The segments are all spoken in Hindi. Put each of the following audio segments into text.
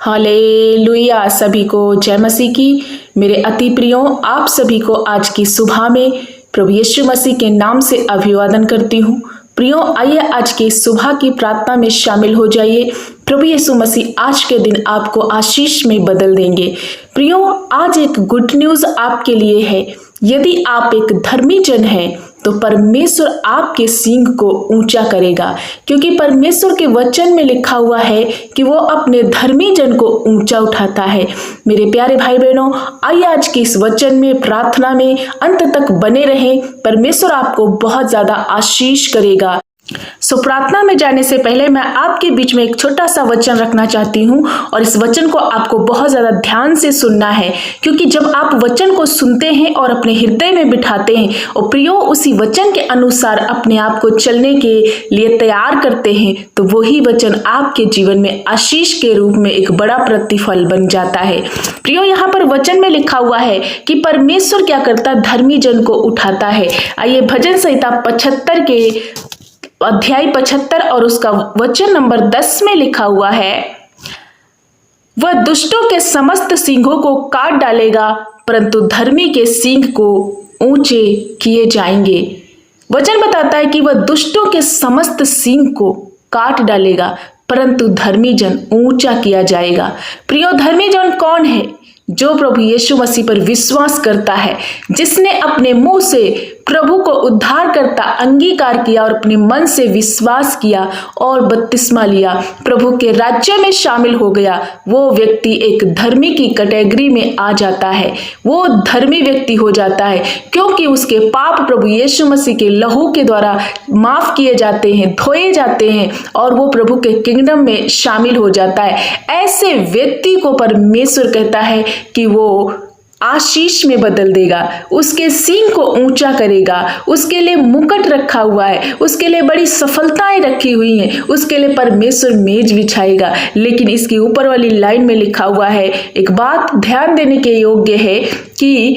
हालेलुया। सभी को जय मसीह की। मेरे अति प्रियो, आप सभी को आज की सुबह में प्रभु यीशु मसीह के नाम से अभिवादन करती हूँ। प्रियो, आइए आज की सुबह की प्रार्थना में शामिल हो जाइए। प्रभु यीशु मसीह आज के दिन आपको आशीष में बदल देंगे। प्रियो, आज एक गुड न्यूज़ आपके लिए है। यदि आप एक धर्मी जन हैं तो परमेश्वर आपके सींग को ऊंचा करेगा, क्योंकि परमेश्वर के वचन में लिखा हुआ है कि वो अपने धर्मी जन को ऊंचा उठाता है। मेरे प्यारे भाई बहनों, आइए आज के इस वचन में प्रार्थना में अंत तक बने रहें। परमेश्वर आपको बहुत ज्यादा आशीष करेगा। प्रार्थना में जाने से पहले मैं आपके बीच में एक छोटा सा वचन रखना चाहती हूँ, और इस वचन को आपको बहुत ज्यादा ध्यान से सुनना है, क्योंकि जब आप वचन को सुनते हैं और अपने हृदय में बिठाते हैं और प्रियो उसी वचन के अनुसार अपने आप को चलने के लिए तैयार करते हैं, तो वही वचन आपके जीवन में आशीष के रूप में एक बड़ा प्रतिफल बन जाता है। प्रियो, यहाँ पर वचन में लिखा हुआ है कि परमेश्वर क्या करता है, धर्मी जन को उठाता है। आइए भजन संहिता 75 के अध्याय 75 और उसका वचन नंबर 10 में लिखा हुआ है, वह दुष्टों के समस्त सींगों को काट डालेगा, परंतु धर्मी के सींग को ऊंचे किए जाएंगे। वचन बताता है कि वह दुष्टों के समस्त सींग को काट डालेगा, परंतु धर्मी जन ऊंचा किया जाएगा। प्रियो, धर्मी जन कौन है? जो प्रभु यीशु मसीह पर विश्वास करता है, जिसने अपने मुंह से प्रभु को उद्धार करता अंगीकार किया और अपने मन से विश्वास किया और बपतिस्मा लिया, प्रभु के राज्य में शामिल हो गया, वो व्यक्ति एक धर्मी की कैटेगरी में आ जाता है। वो धर्मी व्यक्ति हो जाता है, क्योंकि उसके पाप प्रभु यीशु मसीह के लहू के द्वारा माफ किए जाते हैं, धोए जाते हैं, और वो प्रभु के किंगडम में शामिल हो जाता है। ऐसे व्यक्ति को परमेश्वर कहता है कि वो आशीष में बदल देगा, उसके सींग को ऊंचा करेगा, उसके लिए मुकुट रखा हुआ है, उसके लिए बड़ी सफलताएं रखी हुई हैं, उसके लिए परमेश्वर मेज बिछाएगा। लेकिन इसके ऊपर वाली लाइन में लिखा हुआ है, एक बात ध्यान देने के योग्य है कि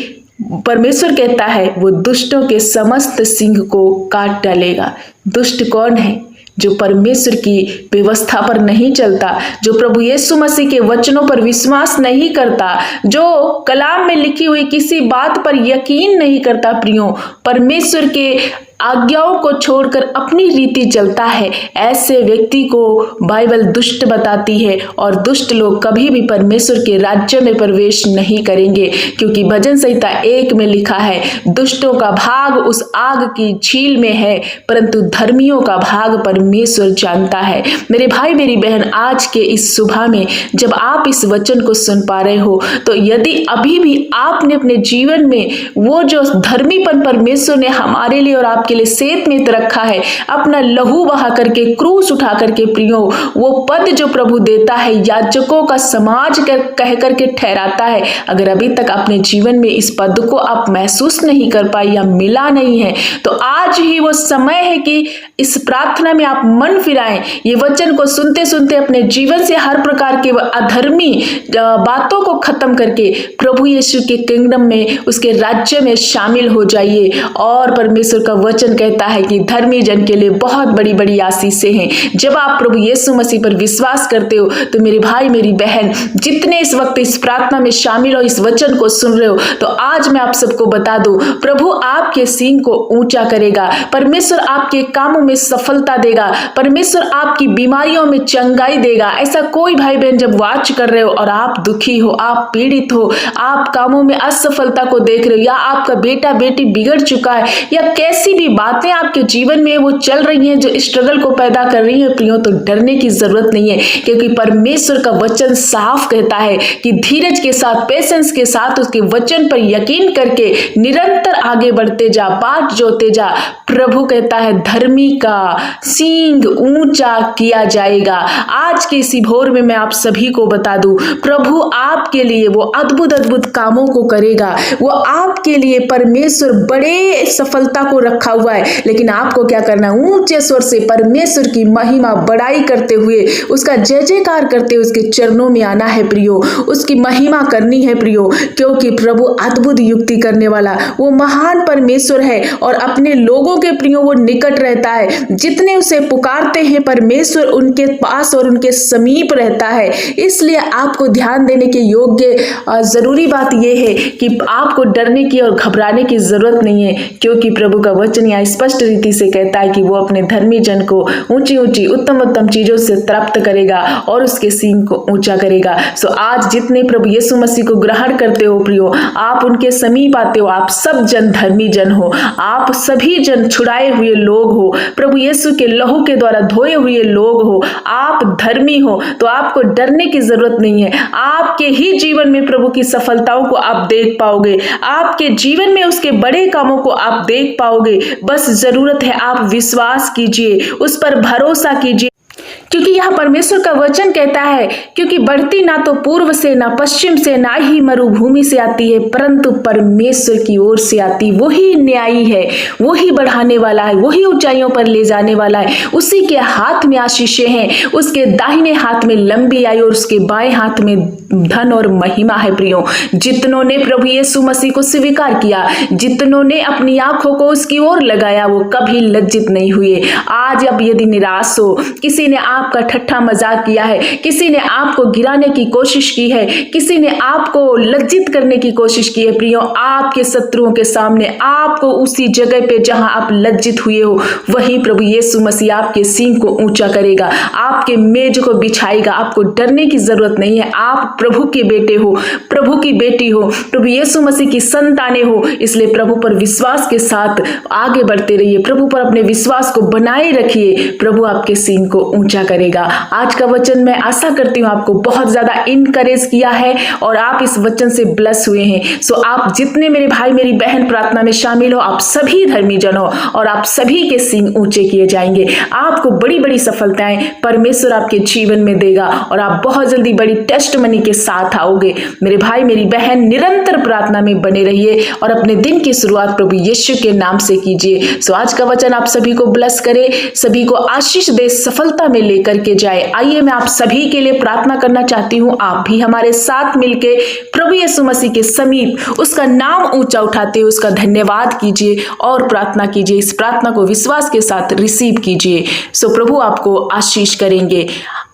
परमेश्वर कहता है वो दुष्टों के समस्त सींग को काट डालेगा। दुष्ट कौन है? जो परमेश्वर की व्यवस्था पर नहीं चलता, जो प्रभु यीशु मसीह के वचनों पर विश्वास नहीं करता, जो कलाम में लिखी हुई किसी बात पर यकीन नहीं करता। प्रियो, परमेश्वर के आज्ञाओं को छोड़कर अपनी रीति चलता है, ऐसे व्यक्ति को बाइबल दुष्ट बताती है, और दुष्ट लोग कभी भी परमेश्वर के राज्य में प्रवेश नहीं करेंगे, क्योंकि भजन संहिता 1 में लिखा है, दुष्टों का भाग उस आग की झील में है, परंतु धर्मियों का भाग परमेश्वर जानता है। मेरे भाई मेरी बहन, आज के इस सुबह में जब आप इस वचन को सुन पा रहे हो, तो यदि अभी भी आपने अपने जीवन में वो जो धर्मीपन परमेश्वर ने हमारे लिए और आप के लिए सेत में रखा है, अपना लहू बहा करके, क्रूस उठा करके, प्रियो वो पद जो प्रभु देता है, याजकों का समाज कह करके ठहराता है, अगर अभी तक अपने जीवन में इस पद को आप महसूस नहीं कर पाए या मिला नहीं है, तो आज ही वो समय है कि इस प्रार्थना में आप मन फिराएं। ये वचन को सुनते सुनते अपने जीवन से हर प्रकार के अधर्मी बातों को खत्म करके प्रभु यीशु के किंगडम में, उसके राज्य में शामिल हो जाइए। और परमेश्वर का वचन कहता है कि धर्मी जन के लिए बहुत बड़ी बड़ी आशीषें हैं। जब आप प्रभु यीशु मसीह पर विश्वास करते हो, तो मेरे भाई मेरी बहन, जितने इस वक्त इस प्रार्थना में शामिल हो, इस वचन को सुन रहे हो, तो आज मैं आप सबको बता दूं, प्रभु आपके सींग को ऊंचा करेगा, परमेश्वर आपके कामों में सफलता देगा, परमेश्वर आपकी बीमारियों में चंगाई देगा। ऐसा कोई भाई बहन जब वाच कर रहे हो और आप दुखी हो, आप पीड़ित हो, आप कामों में असफलता को देख रहे हो, या आपका बेटा बेटी बिगड़ चुका है, या कैसी भी बातें आपके जीवन में वो चल रही हैं जो स्ट्रगल को पैदा कर रही है, प्रियो तो डरने की जरूरत नहीं है, क्योंकि परमेश्वर का वचन साफ कहता है कि धीरज के साथ, पेशेंस के साथ उसके वचन पर यकीन करके निरंतर आगे बढ़ते जा, बाट जोते जा। प्रभु कहता है धर्मी का सींग ऊंचा किया जाएगा। आज के इसी भोर में मैं आप सभी को बता दूं, प्रभु आपके लिए वो अद्भुत अद्भुत कामों को करेगा। वो आपके लिए परमेश्वर बड़े सफलता को रखा हुआ है, लेकिन आपको क्या करना है, ऊंचे स्वर से परमेश्वर की महिमा बड़ाई करते हुए, उसका जय जयकार करते हुए उसके चरणों में आना है प्रियो, उसकी महिमा करनी है प्रियो, क्योंकि प्रभु अद्भुत युक्ति करने वाला वो महान परमेश्वर है और अपने लोगों के प्रियो वो निकट रहता है। जितने उसे पुकारते हैं परमेश्वर उनके पास और उनके समीप रहता है। इसलिए आपको ध्यान देने के योग्य जरूरी बात यह है कि आपको डरने की और घबराने की जरूरत नहीं है, क्योंकि प्रभु का वचन यहाँ स्पष्ट रीति से कहता है कि वो अपने धर्मी जन को ऊंची ऊंची उत्तम उत्तम चीजों से तृप्त करेगा और उसके सींग को ऊंचा करेगा। सो आज जितने प्रभु यीशु मसीह को ग्रहण करते हो प्रियो, आप उनके समीप आते हो, आप सब जन धर्मी जन हो, आप सभी जन छुड़ाए हुए लोग हो, प्रभु यीशु के लहू के द्वारा धोए हुए लोग हो, आप धर्मी हो, तो आपको डरने की जरूरत नहीं है। आपके ही जीवन में प्रभु की सफलताओं को आप देख पाओगे, आपके जीवन में उसके बड़े कामों को आप देख पाओगे। बस जरूरत है आप विश्वास कीजिए, उस पर भरोसा कीजिए, क्योंकि यह परमेश्वर का वचन कहता है, क्योंकि बढ़ती ना तो पूर्व से ना पश्चिम से ना ही मरुभूमि से आती है, परंतु परमेश्वर की ओर से आती। वही न्यायी है, वही बढ़ाने वाला है, वही ऊंचाइयों पर ले जाने वाला है। उसी के हाथ में आशीषें हैं, उसके दाहिने हाथ में लंबी आयु और उसके बाएं हाथ में धन और महिमा है प्रियो। जितनों ने प्रभु यीशु मसीह को स्वीकार किया, जितनों ने अपनी आंखों को उसकी ओर लगाया, वो कभी लज्जित नहीं हुए। आज अब यदि निराश हो, किसी ने आपका ठट्ठा मजाक किया है, किसी ने आपको गिराने की कोशिश की है, किसी ने आपको लज्जित करने की कोशिश की है प्रियो, आपके शत्रुओं के सामने आपको उसी जगह पे जहां आप लज्जित हुए हो, वहीं प्रभु यीशु मसीह आपके सींग को ऊंचा करेगा, आपके मेज को बिछाएगा। आपको डरने की जरूरत नहीं है। आप प्रभु के बेटे हो, प्रभु की बेटी हो, प्रभु यीशु मसीह की संतानें हो, इसलिए प्रभु पर विश्वास के साथ आगे बढ़ते रहिए, प्रभु पर अपने विश्वास को बनाए रखिए। प्रभु आपके सींग को ऊंचा करेगा। आज का वचन मैं आशा करती हूँ आपको बहुत ज्यादा इनकरेज किया है और आप इस वचन से ब्लेस हुए हैं। सो आप जितने मेरे भाई मेरी बहन प्रार्थना में शामिल हो, आप सभी धर्मी जन हो और आप सभी के सींग ऊंचे किए जाएंगे। आपको बड़ी बड़ी सफलताएं परमेश्वर आपके जीवन में देगा और आप बहुत जल्दी बड़ी टेस्टमनी के साथ आओगे। मेरे भाई मेरी बहन निरंतर प्रार्थना में बने रहिए और अपने दिन की शुरुआत प्रभु यीशु के नाम से कीजिए। सो आज का वचन आप सभी को ब्लेस करे, सभी को आशीष दे, सफलता में लेकर के जाए। आइए मैं आप सभी के लिए प्रार्थना करना चाहती हूँ। आप भी हमारे साथ मिलके प्रभु यीशु मसीह के समीप उसका नाम ऊंचा उठाते हुए उसका धन्यवाद कीजिए और प्रार्थना कीजिए। इस प्रार्थना को विश्वास के साथ रिसीव कीजिए। सो प्रभु आपको आशीष करेंगे।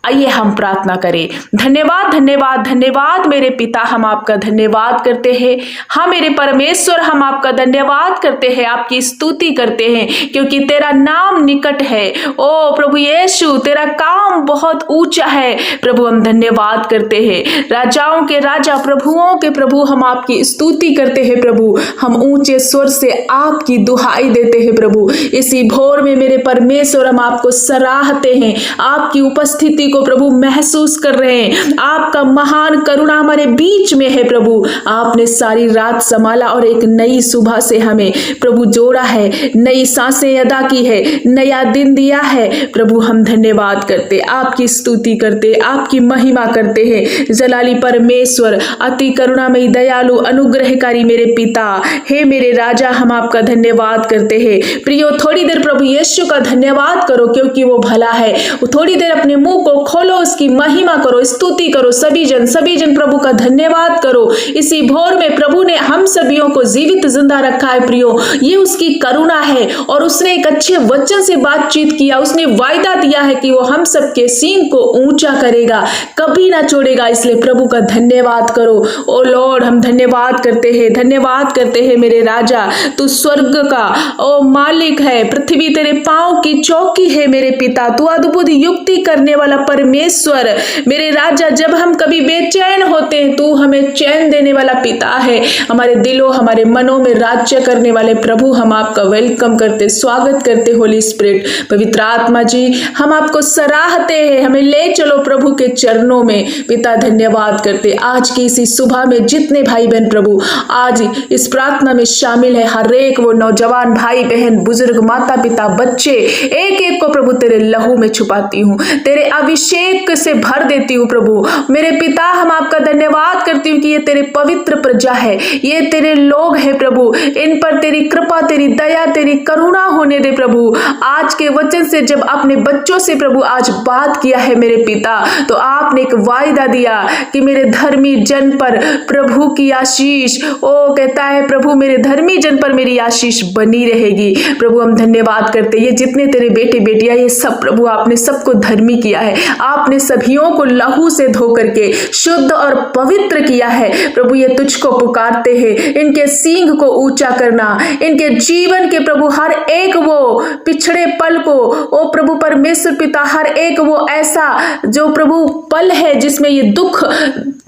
आइए हम प्रार्थना करें। धन्यवाद धन्यवाद धन्यवाद मेरे पिता, हम आपका धन्यवाद करते हैं। हाँ मेरे परमेश्वर, हम आपका धन्यवाद करते हैं, आपकी स्तुति करते हैं, क्योंकि तेरा नाम निकट है। ओ प्रभु यीशु, तेरा काम बहुत ऊंचा है। प्रभु हम धन्यवाद करते हैं। राजाओं के राजा, प्रभुओं के प्रभु, हम आपकी स्तुति करते हैं। प्रभु हम ऊंचे स्वर से आपकी दुहाई देते हैं। प्रभु इसी भोर में मेरे परमेश्वर हम आपको सराहते हैं, आपकी उपस्थिति को प्रभु महसूस कर रहे हैं। आपका महान करुणा हमारे बीच में है। प्रभु आपने सारी रात संभाला और एक नई सुबह से हमें प्रभु जोड़ा है, नई सांसें अदा की है, नया दिन दिया है। प्रभु हम धन्यवाद करते, आपकी स्तुति करते, आपकी महिमा करते हैं। जलाली परमेश्वर, अति करुणामयी, दयालु, अनुग्रहकारी मेरे पिता, हे मेरे राजा, हम आपका धन्यवाद करते हैं। प्रियो थोड़ी देर प्रभु यीशु का धन्यवाद करो, क्योंकि वो भला है। थोड़ी देर अपने मुंह को खोलो, उसकी महिमा करो, स्तुति करो। सभी जन प्रभु का धन्यवाद करो। इसी भोर में प्रभु ने हम सभियों को जीवित जिंदा रखा है। प्रियो ये उसकी करुणा है और उसने एक अच्छे वचन से बातचीत किया। उसने वायदा दिया है कि वो हम सबके सींग को ऊंचा करेगा, कभी ना छोड़ेगा। इसलिए प्रभु का धन्यवाद करो। ओ लॉर्ड, हम धन्यवाद करते हैं, धन्यवाद करते हैं मेरे राजा। तू स्वर्ग का ओ मालिक है, पृथ्वी तेरे पांव की चौकी है मेरे पिता। तू अद्भुत युक्ति करने वाला परमेश्वर मेरे राजा। जब हम कभी बेचैन होते हैं, तू हमें चैन देने वाला पिता है। हमारे दिलों हमारे मनों में राज्य करने वाले प्रभु, हम आपका वेलकम करते, स्वागत करते। होली स्पिरिट, पवित्र आत्मा जी, हम आपको सराहते हैं। हमें ले चलो प्रभु के चरणों में। पिता धन्यवाद करते आज की इसी सुबह में जितने भाई बहन प्रभु आज इस प्रार्थना में शामिल है, हर एक वो नौजवान भाई बहन, बुजुर्ग, माता पिता, बच्चे, एक एक को प्रभु तेरे लहू में छुपाती हूँ। तेरे अभिषेक से भर देती हूँ प्रभु। मेरे पिता, हम आपका धन्यवाद करती हूँ कि ये तेरे पवित्र प्रजा है, ये तेरे लोग हैं प्रभु। इन पर तेरी कृपा, तेरी दया, तेरी करुणा होने दे प्रभु। आज के वचन से जब अपने बच्चों से प्रभु आज बात किया है मेरे पिता, तो आपने एक वायदा दिया कि मेरे धर्मी जन पर प्रभु की आशीष, ओ कहता है प्रभु मेरे धर्मी जन पर मेरी आशीष बनी रहेगी। प्रभु हम धन्यवाद करते, ये जितने तेरे बेटे बेटियां, ये सब प्रभु आपने सबको धर्मी किया है। आपने सभियों को लहू से धो करके शुद्ध और पवित्र किया है प्रभु। ये तुझको पुकारते हैं, इनके सींग को ऊंचा करना, इनके जीवन के प्रभु हर एक वो पिछड़े पल को, ओ प्रभु परमेश्वर पिता, हर एक वो ऐसा जो प्रभु पल है जिसमें ये दुख,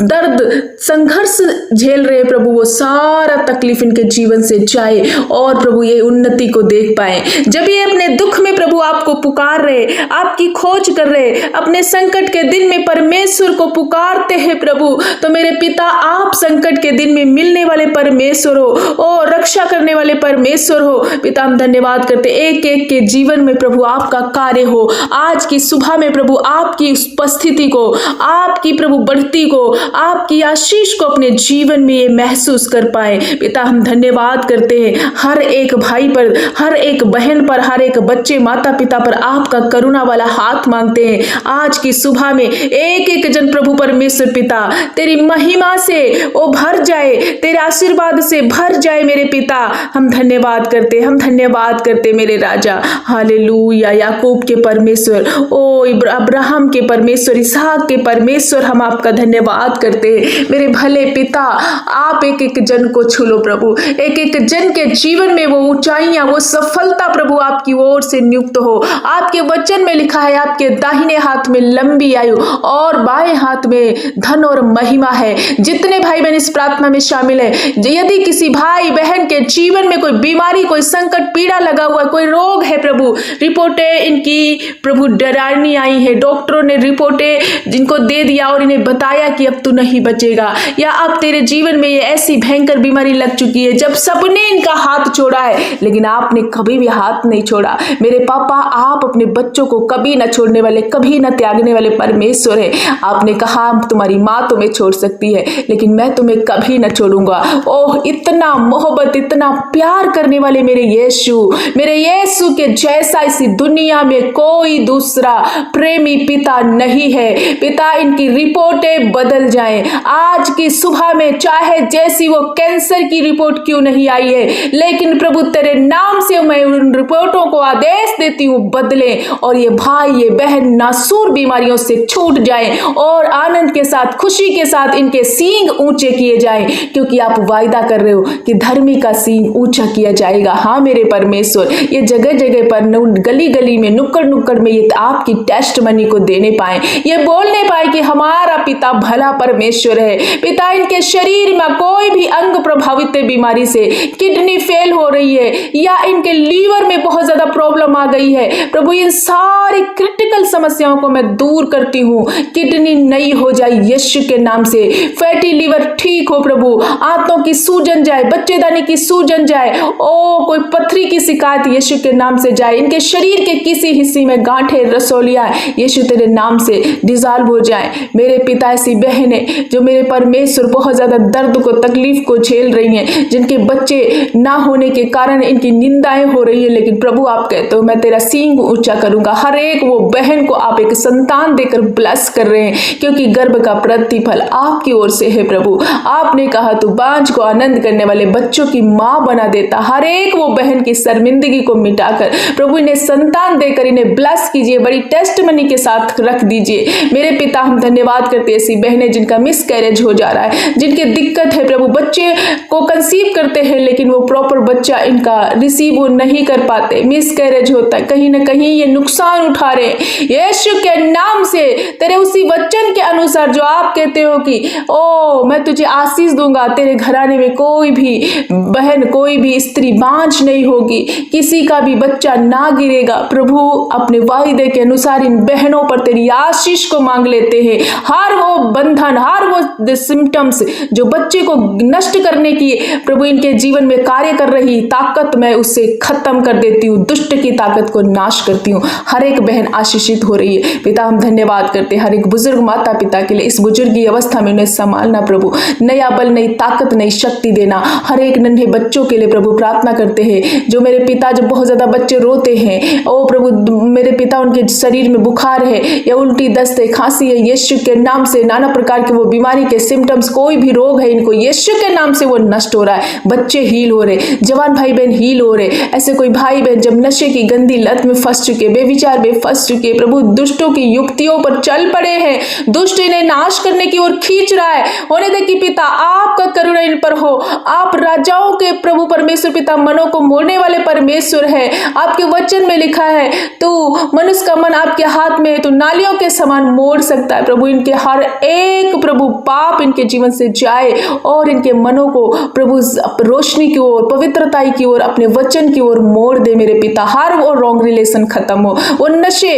दर्द, संघर्ष झेल रहे प्रभु, वो सारा तकलीफ इनके जीवन से जाए और प्रभु ये उन्नति को देख पाए। जब ये अपने दुख में प्रभु आपको पुकार रहे, आपकी खोज कर रहे, अपने संकट के दिन में परमेश्वर को पुकारते हैं प्रभु, तो मेरे पिता आप संकट के दिन में मिलने वाले परमेश्वर हो, ओ रक्षा करने वाले परमेश्वर हो। पिता हम धन्यवाद करते, एक एक के जीवन में प्रभु आपका कार्य हो। आज की सुबह में प्रभु आपकी उपस्थिति को, आपकी प्रभु बढ़ती को, आपकी आशीष को अपने जीवन में ये महसूस कर पाए। पिता हम धन्यवाद करते हैं, हर एक भाई पर, हर एक बहन पर, हर एक बच्चे, माता पिता पर आपका करुणा वाला हाथ मांगते हैं। आज की सुबह में एक एक जन प्रभु परमेश्वर पिता तेरी महिमा से वो भर जाए, तेरे आशीर्वाद से भर जाए मेरे पिता। हम धन्यवाद करते, हम धन्यवाद करते मेरे राजा। हालेलुया। याकूब के परमेश्वर, ओ अब्राहम के परमेश्वर, इसहाक के परमेश्वर, हम आपका धन्यवाद करते हैं मेरे भले पिता। आप एक एक जन को छू लो प्रभु, एक एक जन के जीवन में वो ऊंचाइयां, वो सफलता प्रभु आपकी ओर से नियुक्त हो। आपके वचन में लिखा है आपके दाहिने हाथ में लंबी आयु और बाएं हाथ में धन और महिमा है। जितने भाई बहन इस प्रार्थना में शामिल है, यदि किसी भाई बहन के जीवन में कोई बीमारी, कोई संकट, पीड़ा लगा हुआ, कोई रोग है प्रभु, रिपोर्टें इनकी प्रभु डरानी आई है, डॉक्टरों ने रिपोर्टें जिनको दे दिया और इन्हें बताया कि अब तू नहीं बचेगा, या अब तेरे जीवन में ये ऐसी भयंकर बीमारी लग चुकी है, जब सबने इनका हाथ छोड़ा है लेकिन आपने कभी भी हाथ नहीं छोड़ा। मेरे पापा, आप अपने बच्चों को कभी न छोड़ने वाले, कभी न त्यागने वाले परमेश्वर है। आपने कहा तुम्हारी माँ तुम्हें छोड़ सकती है लेकिन मैं तुम्हें कभी न छोड़ूंगा। ओह, इतना मोहब्बत, इतना प्यार करने वाले मेरे यीशु के जैसा इसी दुनिया में कोई दूसरा प्रेमी पिता नहीं है। पिता, इनकी रिपोर्टें बदल जाएं आज की सुबह में, चाहे जैसी वो कैंसर की रिपोर्ट क्यों नहीं आई है, लेकिन प्रभु तेरे नाम से मैं उन रिपोर्टों को आदेश देती हूँ बदले, और ये भाई, ये बहन नासूर बीमारियों से छूट जाए और आनंद के साथ, खुशी के साथ इनके सींग ऊंचे किए जाएं, क्योंकि आप वायदा कर रहे हो कि धर्मी का सींग ऊंचा किया जाएगा। हाँ मेरे परमेश्वर, ये जगह जगह पर, गली गली में, नुक्कड़ नुक्कड़ में ये आपकी टेस्ट मनी को देने पाए, ये बोलने पाए कि हमारा पिता भला परमेश्वर है। पिता, इनके शरीर में कोई भी अंग प्रभावित है बीमारी से, किडनी फेल हो रही है या इनके लीवर में बहुत ज्यादा प्रॉब्लम आ गई है प्रभु, इन सारी क्रिटिकल समस्याओं को मैं दूर करती हूँ। किडनी नई हो जाए यीशु के नाम से, फैटी लीवर ठीक हो प्रभु, आंतों की सूजन जाए, बच्चेदानी की सूजन जाए, ओ कोई पथरी की शिकायत यीशु के नाम से जाए, इनके शरीर के किसी हिस्से में गांठें, रसोलियां यीशु तेरे नाम से डिजॉल्व हो जाए। मेरे पिता, ऐसी बहनें जो मेरे परमेश्वर बहुत ज्यादा दर्द को, तकलीफ को झेल रही हैं, जिनके बच्चे ना होने के कारण इनकी निंदाएं हो रही है, लेकिन प्रभु आप कहते हो मैं तेरा सींग ऊंचा करूंगा। हर एक वो बहन को आप एक संतान देकर ब्लेस कर रहे हैं, क्योंकि गर्भ का प्रतिफल आपकी ओर से है प्रभु। आपने कहा तू बांझ को आनंद करने वाले बच्चों की मां बना देता। हर एक वो बहन की शर्मिंदगी को मिटाकर प्रभु इन्हें संतान देकर इन्हें ब्लेस कीजिए, बड़ी टेस्टमनी के साथ रख दीजिए। मेरे पिता, हम धन्यवाद करते हैं ऐसी बहनें जिनका मिसकैरेज हो जा रहा है, जिनकी दिक्कत है प्रभु, बच्चे को कंसीव करते हैं लेकिन वो प्रॉपर बच्चा इनका रिसीव वो नहीं कर पाते, मिसकैरेज होता है, कहीं ना कहीं ये नुकसान उठा रहे हैं। यीशु के नाम से तेरे उसी वचन के अनुसार जो आप कहते हो कि ओ मैं तुझे आशीष दूंगा, तेरे घराने में कोई भी बहन, कोई भी स्त्री बांझ नहीं होगी, किसी का भी बच्चा ना गिरेगा। प्रभु अपने वायदे के अनुसार इन बहनों पर तेरी आशीष को मांग लेते हैं। हर वो बंधन, हर वो वो सिम्टम्स जो बच्चे को नष्ट करने की प्रभु इनके जीवन में कार्य कर रही ताकत मैं उससे खत्म कर देती हूँ, दुष्ट की ताकत को नाश करती हूँ। हर एक बहन आशीषित हो रही है पिता, हम धन्यवाद करते हैं हर एक बुजुर्ग माता पिता के लिए। इस बुजुर्ग की अवस्था में उन्हें संभालना प्रभु, नया बल, नई ताकत, नई शक्ति देना। हर एक नन्हे बच्चों के लिए प्रभु प्रार्थना करते हैं जो मेरे पिता, जब बहुत ज्यादा बच्चे रोते हैं, ओ प्रभु मेरे पिता उनके शरीर में बुखार है या उल्टी दस्त है, खांसी है, यीशु के नाम से नाना प्रकार के वो बीमारी के सिम्टम्स, कोई भी रोग है इनको यीशु के नाम से वो नष्ट हो रहा है। बच्चे हील हो रहे, जवान भाई बहन हील हो रहे। ऐसे कोई भाई बहन जब नशे की गंदी लत में फंस चुके, बेविचार में फंस चुके, प्रभु दुष्टों की युक्तियों पर चल पड़े हैं, दुष्ट इन्हें नाश करने की ओर खींच रहा है, होने दे कि पिता आपका करुणा इन पर हो। आप राजाओं के प्रभु परमेश्वर पिता, मनों को मोड़ने वाले परमेश्वर है। आपके वचन में लिखा है तू मनुष्य का मन आपके हाथ में है, तू नालियों के समान मोड़ सकता है। प्रभु इनके हर एक प्रभु पाप इनके जीवन से जाए और इनके मनों को प्रभु रोशनी की ओर, पवित्रताई की ओर, अपने वचन की ओर मोड़ दे मेरे पिता। हर वो रॉन्ग रिलेशन खत्म हो, वो नशे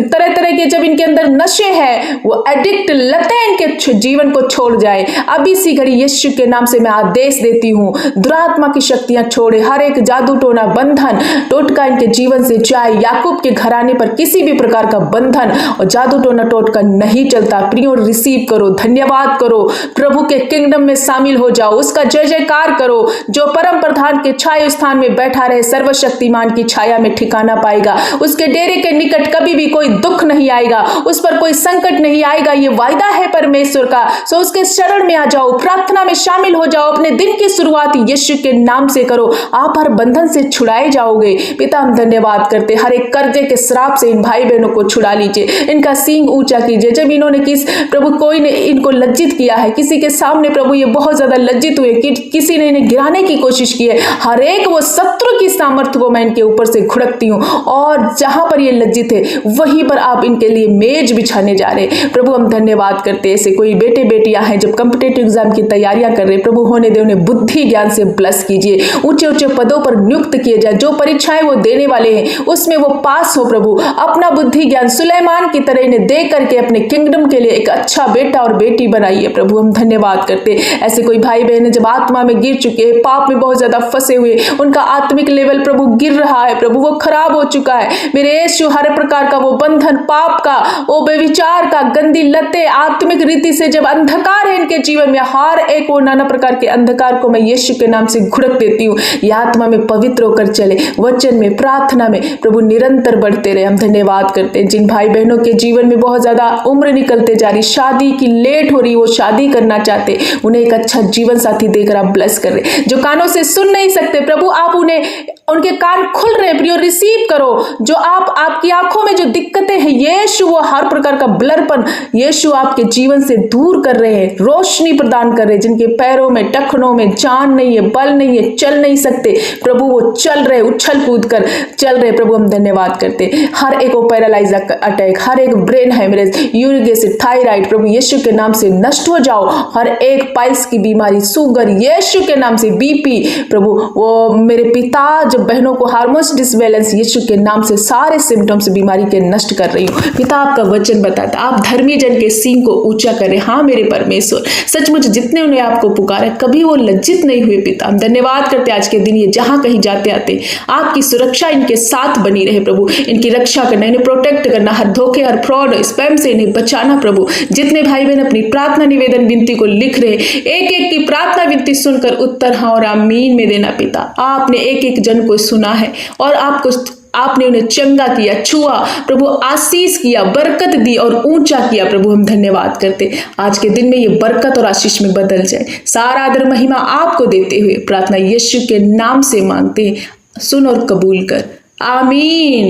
तरह तरह के जब इनके अंदर नशे है, वो एडिक्ट लतें इनके जीवन को छोड़ जाए। अभी इसी घड़ी यीशु के नाम से मैं आदेश देती हूँ, दुरात्मा की शक्तियां छोड़े, हर एक जादू टोना बंधन टोटका इनके जीवन से जाए। याकूब के घराने पर किसी भी प्रकार का बंधन और जादू टोना टोटका नहीं चलता। प्रियो रिसीव करो, धन्यवाद करो, प्रभु के किंगडम में शामिल हो जाओ, उसका जय जयकार करो। जो परम प्रधान के छाया स्थान में बैठा रहे, सर्वशक्तिमान की छाया में ठिकाना पाएगा। उसके डेरे के निकट कभी भी कोई दुख नहीं आएगा, उस पर कोई संकट नहीं आएगा, ये वायदा है परमेश्वर का। सो उसके शरण में आ जाओ, प्रार्थना में शामिल हो जाओ, अपने दिन की शुरुआत यीशु के नाम से करो, आप हर बंधन से छुड़ाए जाओगे। पिता हम धन्यवाद करते, हर एक कर्जे के श्राप से इन भाई बहनों को छुड़ा लीजिए, इनका सींग ऊंचा कीजिए। जब इन्होंने प्रभु कोई ने इनको लज्जित किया है, किसी के सामने प्रभु ये बहुत ज्यादा लज्जित हुए, किसी ने इन्हें गिराने की कोशिश की है, हर एक वो शत्रु की सामर्थ्य को मैं इनके ऊपर से घुड़कती हूँ और जहां पर ये लज्जित है वहीं पर आप इनके लिए मेज बिछाने जा रहे। प्रभु हम धन्यवाद करते, ऐसे कोई बेटे बेटियां हैं जब कॉम्पिटिटिव एग्जाम की तैयारियां कर रहे, प्रभु होने दे उन्हें बुद्धि ज्ञान से ब्लेस कीजिए, ऊंचे ऊंचे पदों पर नियुक्त किए जाए। जो परीक्षाएं वो देने वाले हैं उसमें वो पास हो। प्रभु अपना बुद्धि ज्ञान सुलेमान की तरह इन्हें दे करके अपने किंगडम के लिए एक अच्छा बेटा और बेटी बनाइए। प्रभु हम धन्यवाद करते, ऐसे कोई भाई बहन जब आत्मा में गिर चुके हैं, पाप में बहुत ज्यादा फंसे हुए, उनका आत्मिक लेवल प्रभु गिर रहा है, प्रभु वो खराब हो चुका है। मेरे यीशु हर प्रकार का वो बंधन, पाप का, वो बेविचार का, गंदी लतें, आत्मिक रीति से जब अंधकार है इनके जीवन में, हर एक वो नाना प्रकार के अंधकार को मैं यीशु के नाम से घुड़क देती हूँ। यह आत्मा में पवित्र होकर चले, वचन में, प्रार्थना में प्रभु निरंतर बढ़ते रहे। हम धन्यवाद करते हैं जिन भाई बहनों के जीवन में बहुत ज्यादा उम्र निकलते जा रही, शादी की लेट हो रही, वो शादी करना चाहते, उन्हें एक अच्छा जीवन साथी देकर आप ब्लेस कर रहे। जो कानों से सुन नहीं सकते प्रभु आप उन्हें, उनके कान खुल रहे हैं, प्रियो रिसीव करो। जो आपकी आंखों में जो दिक्कतें हैं, यीशु वो हर प्रकार का ब्लरपन यीशु आपके जीवन से दूर कर रहे हैं, रोशनी प्रदान कर रहे हैं। जिनके पैरों में, टखनों में जान नहीं है, बल नहीं है, चल नहीं सकते, प्रभु वो चल रहे, उछल कूद कर चल रहे। प्रभु हम धन्यवाद करते, हर एक पैरालाइज अटैक, हर एक brain haemorrhage, uric acid, thyroid, प्रभु यीशु के नाम से नष्ट हो जाओ। हर एक पाइल्स की बीमारी, शुगर, यीशु के नाम से, बीपी, प्रभु वो मेरे पिता जब बहनों को हार्मोन्स डिसबैलेंस, यीशु के नाम से सारे सिम्टम्स बीमारी के नष्ट कर रही हूँ। पिता आपका वचन बताता, आप धर्मी जन के सींग को ऊंचा करें। हाँ मेरे परमेश्वर, सचमुच जितने उन्हें आपको पुकारा कभी वो लज्जित नहीं हुए। पिता हम धन्यवाद करते आज के दिन, ये जहां कहीं जाते आते आपकी सुरक्षा इनके साथ बनी रहे। प्रभु इनकी रक्षा करना, इन्हें प्रोटेक्ट करना, हर धोखे, हर फ्रॉड, स्पैम से इन्हें बचाना। प्रभु जितने भाई बहन अपनी प्रार्थना निवेदन विनती को लिख रहे, एक एक की प्रार्थना विनती सुनकर उत्तर हाँ और आमीन में देना। पिता आपने एक एक जन को सुना है और आपने उन्हें चंगा किया, छुआ, प्रभु आशीष किया, बरकत दी और ऊंचा किया। प्रभु हम धन्यवाद करते, आज के दिन में ये बरकत और आशीष में बदल जाए। सारा आदर महिमा आपको देते हुए प्रार्थना यीशु के नाम से मांगते हैं, सुन और कबूल कर, आमीन।